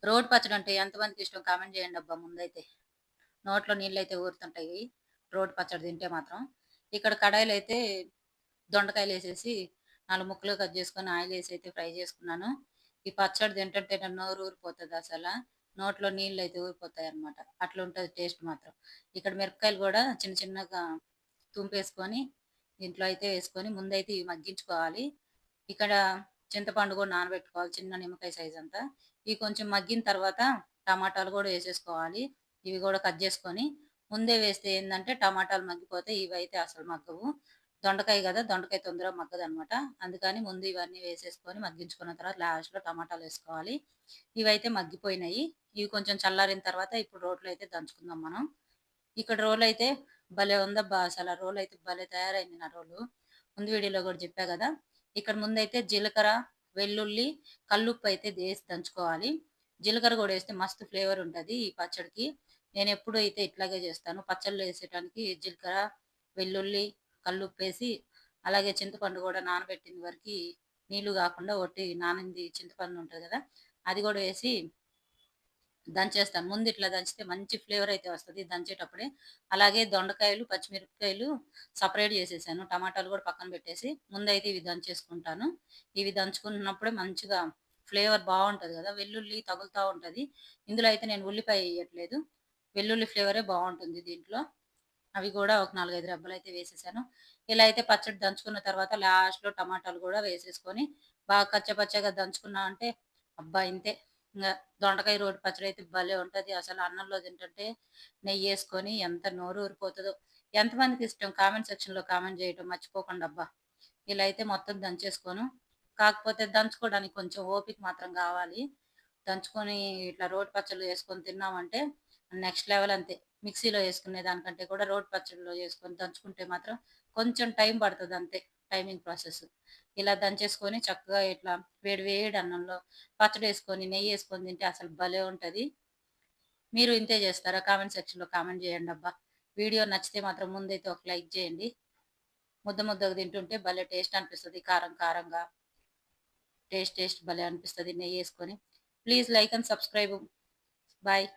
రోటి పచ్చడి అంటే ఎంతమందికి ఇష్టం కామెంట్ చేయండి అబ్బా ముందైతే. నోట్లో నీళ్ళైతే ఊరుతుంటాయి. రోటి పచ్చడి తింటే మాత్రం. ఇక్కడ కడాయిలో అయితే దొండకాయలేసేసి 4 ముక్కలు కట్ చేసుకొని ఆయిలేసి అయితే ఫ్రై చేసుకున్నాను. ఈ పచ్చడి తింటుంటే నా నోరు ఊరిపోతదసల. నోట్లో నీళ్ళైతే ఊరిపోతాయన్నమాట. అట్లుంటది టేస్ట్ మాత్రం. ఇక్కడ మిరపకాయలు గూడా చిన్న చిన్నగా తుంపేసుకొని దీంట్లో అయితే వేసుకొని ముందైతే ఇవి మగ్గించుకోవాలి. ఇక్కడ చింతపండు గూడా నానబెట్టుకోవాలి చిన్న నిమ్మకాయ సైజంతా. ఇవి కొంచెం మగ్గిన తర్వాత టమాటాలు గూడా ఏసేసుకోవాలి. ఇవి గూడా కట్ జేసుకొని ముందే వేస్తే ఏందంటే టమాటాలు మగ్గిపోతాయి. ఇవైతే అసలు మగ్గవు. దొండకాయ గదా! దొండకాయ తొందరగా మగ్గదనమాట. అందుకని ముందు ఇవన్నీ వేసేసుకొని మగ్గించుకున్న తర్వాత లాస్ట్‌లో టమాటాలేసుకోవాలి. ఇవైతే మగ్గిపోయినాయి. ఇవి కొంచెం చల్లారిన తర్వాత ఇప్పుడు రోట్లో అయితే దంచుకుందాం మనం. ఇక్కడ రోలయితే భలే ఉందబ్బా! అసల రోలయితే భలే తయారైంది నా రోలు. ముందు వీడియోలో గూడా జెప్పా గదా! ఇక్కడ ముందైతే జీలకర్ర, వెల్లుల్లి, కల్లుప్పయితే దేసి దంచుకోవాలి. జీలకర్ర గూడా ఏస్తే మస్తు ఫ్లేవర్ ఉంటది ఈ పచ్చడికి. నేనెప్పుడు అయితే ఇట్లాగే జేస్తాను. పచ్చళ్ళు ఏసేటానికి జీలకర్ర, వెల్లుల్లి, కల్లుప్పేసి అలాగే చింతపండు గూడా నానబెట్టింది వరకి నీళ్లు గాకుండా ఒట్టి నానింది చింతపండు ఉంటది గదా! అది గూడా వేసి దంచేస్తాను. ముందు ఇట్లా దంచితే మంచి ఫ్లేవర్ అయితే వస్తది దంచేటప్పుడే. అలాగే దొండకాయలు, పచ్చిమిరపకాయలు సెపరేట్ చేసేసాను. టమాటాలు కూడా పక్కన పెట్టేసి ముందైతే ఇవి దంచేసుకుంటాను. ఇవి దంచుకున్నప్పుడే మంచిగా ఫ్లేవర్ బావుంటది గదా! వెల్లుల్లి తగులుతా ఉంటది. ఇందులో అయితే నేను ఉల్లిపాయ ఎయట్లేదు. వెల్లుల్లి ఫ్లేవరే బావుంటుంది దీంట్లో. అవి గూడా ఒక 4, 5 రెబ్బలైతే వేసేసాను. ఇలా అయితే పచ్చడి దంచుకున్న తర్వాత లాస్ట్‌లో టమాటాలు గూడా వేసేసుకొని బాగా కచ్చపచ్చగా దంచుకున్నామంటే అబ్బా! ఇంతే. ఇంగ దొండకాయ రోటి పచ్చడైతే భలే ఉంటది. అసలు అన్నంలో తింటుంటే నెయ్యేసుకొని ఎంత నోరు ఊరిపోతదో. ఎంతమందికి ఇష్టం కామెంట్ సెక్షన్‌లో కామెంట్ చేయటం మర్చిపోకండి అబ్బా! ఇలా అయితే మొత్తం దంచేసుకోను. కాకపోతే దంచుకోవడానికి కొంచెం ఓపిక మాత్రం గావాలి. దంచుకొని ఇట్లా రోటి పచ్చళ్ళు చేసుకొని తిన్నామంటే నెక్స్ట్ లెవెల్ అంతే. మిక్సీలో యేసుకునే దానికంటే కూడా రోటి పచ్చడిలో యేసుకొని దంచుకుంటే మాత్రం కొంచెం టైం పడతదంతే. Timing process. ఇలా దంచేసుకొని చక్కగా ఇట్లా వేడి వేడి అన్నంలో పచ్చడేసుకొని, నెయ్యేసుకొని తింటే అసలు భలే ఉంటది. మీరు ఇంతే జేస్తారా? కామెంట్ సెక్షన్‌లో కామెంట్ జేయండబ్బా! వీడియో నచ్చితే మాత్రం ముందైతే ఒక లైక్ జేయండి. ముద్ద ముద్దగా తింటుంటే భలే టేస్ట్ అనిపిస్తది. కారం కారంగా టేస్ట్ భలే అనిపిస్తది నెయ్యేసుకొని. Please like and subscribe. Bye.